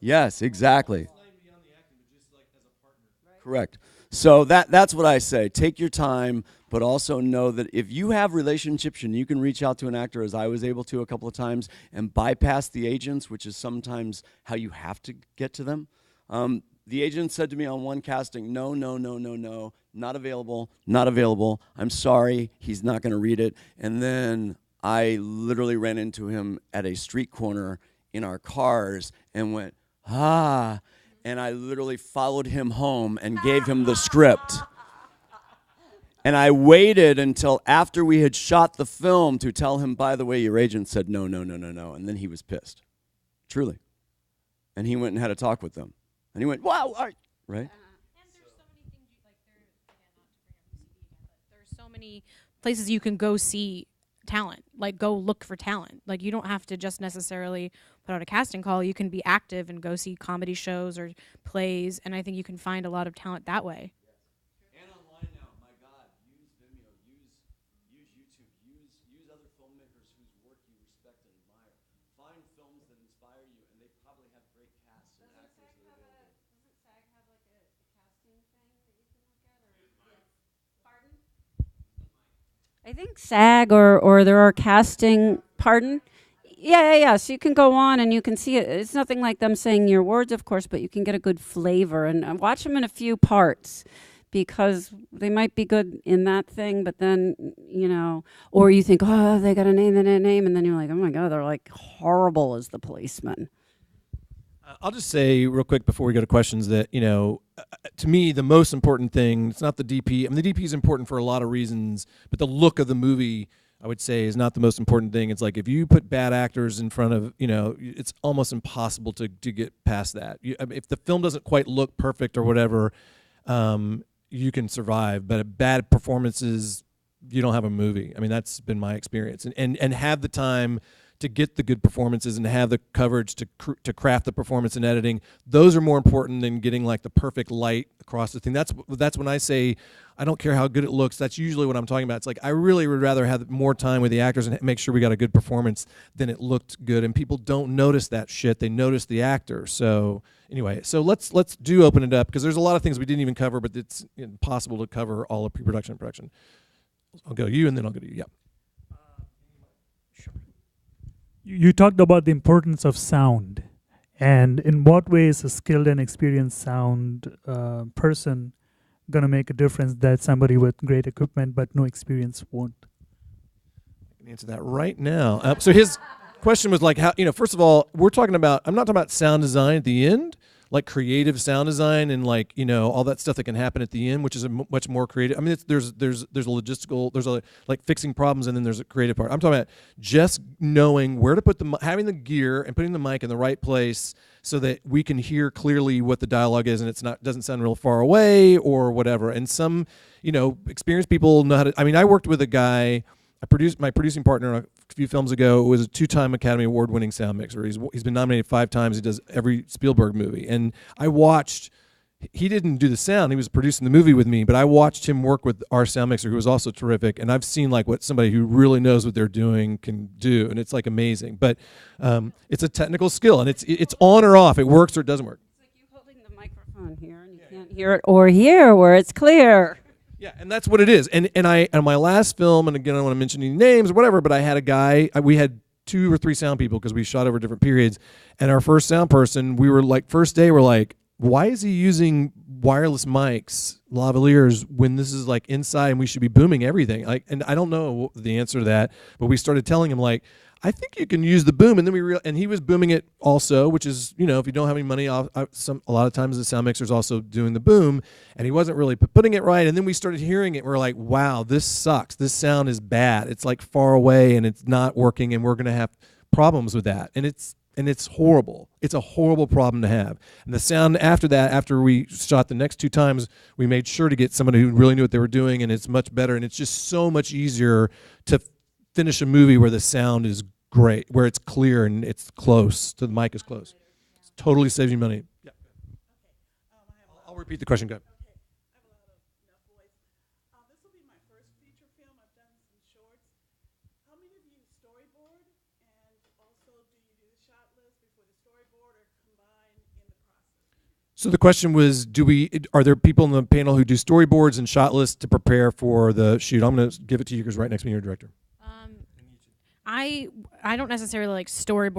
Yes, exactly. Correct. So that's what I say. Take your time, but also know that if you have relationships and you can reach out to an actor, as I was able to a couple of times, and bypass the agents, which is sometimes how you have to get to them. The agent said to me on one casting, no, no, no, no, no, not available, not available. I'm sorry, he's not going to read it. And then I literally ran into him at a street corner in our cars and went, ah. And I literally followed him home and gave him the script. And I waited until after we had shot the film to tell him, by the way, your agent said no, no, no, no, no. And then he was pissed. Truly. And he went and had a talk with them. And he went, wow, right? And there's so many things you like. There's so many places you can go see talent. Like go look for talent. Like you don't have to just necessarily put out a casting call. You can be active and go see comedy shows or plays. And I think you can find a lot of talent that way. And online now, my God, use Vimeo, use YouTube, use other filmmakers whose work you respect and admire. Find films that inspire you, and they probably have great casts and actors that are available. Doesn't SAG have like a casting thing that you can look at? Or yes. Pardon? I think SAG or there are casting. Pardon? Yeah. So you can go on and you can see it. It's nothing like them saying your words, of course, but you can get a good flavor and watch them in a few parts because they might be good in that thing, but then, or you think, oh, they got a name, and then you're like, oh my God, they're like horrible as the policeman. I'll just say real quick before we go to questions that, to me, the most important thing, it's not the DP. I mean, the DP is important for a lot of reasons, but the look of the movie, I would say, is not the most important thing. It's like if you put bad actors in front of, it's almost impossible to get past that. If the film doesn't quite look perfect or whatever, you can survive. But bad performances, you don't have a movie. I mean, that's been my experience. And have the time to get the good performances and to have the coverage to craft the performance and editing. Those are more important than getting like the perfect light across the thing. That's when I say I don't care how good it looks. That's usually what I'm talking about. It's like I really would rather have more time with the actors and make sure we got a good performance than it looked good. And people don't notice that shit. They notice the actor. So anyway, so let's do open it up because there's a lot of things we didn't even cover, but it's impossible to cover all of pre-production and production. I'll go you and then I'll go to you. Yeah. You talked about the importance of sound, and in what way is a skilled and experienced sound person going to make a difference that somebody with great equipment but no experience won't? I can answer that right now. So his question was like, how, first of all, I'm not talking about sound design at the end, like creative sound design and like, all that stuff that can happen at the end, which is a much more creative. I mean, there's a logistical, there's a like fixing problems, and then there's a creative part. I'm talking about just knowing where to put having the gear and putting the mic in the right place so that we can hear clearly what the dialogue is and doesn't sound real far away or whatever. And some, experienced people know how to. I mean, I worked with a guy. My producing partner a few films ago was a 2-time Academy Award-winning sound mixer. He's been nominated 5 times. He does every Spielberg movie. And I watched, he didn't do the sound. He was producing the movie with me, but I watched him work with our sound mixer, who was also terrific. And I've seen like what somebody who really knows what they're doing can do, and it's like amazing. But it's a technical skill, and it's on or off. It works or it doesn't work. It's like you holding the microphone here, and you can't hear it or here where it's clear. Yeah, and that's what it is. And my last film, and again, I don't want to mention any names or whatever, but I had a guy, we had 2 or 3 sound people because we shot over different periods. And our first sound person, we were like, first day, we're like, why is he using wireless mics, lavaliers, when this is like inside and we should be booming everything? And I don't know the answer to that, but we started telling him like, I think you can use the boom, and then and he was booming it also, which is, if you don't have any money, a lot of times the sound mixer is also doing the boom, and he wasn't really putting it right. And then we started hearing it, and we're like, wow, this sucks. This sound is bad. It's like far away, and it's not working, and we're gonna have problems with that. And it's horrible. It's a horrible problem to have. And the sound after that, after we shot the next 2 times, we made sure to get somebody who really knew what they were doing, and it's much better, and it's just so much easier to finish a movie where the sound is great, where it's clear and it's close, so the mic is close. It totally saves you money. Yeah. I'll repeat the question. Go ahead. This will be my first feature film. I've done some shorts. How many of you storyboard, and also do you do the shot list before the storyboard, or combine in So the question was, are there people in the panel who do storyboards and shot lists to prepare for the shoot? I'm going to give it to you because right next to me, you're a director. I don't necessarily like storyboard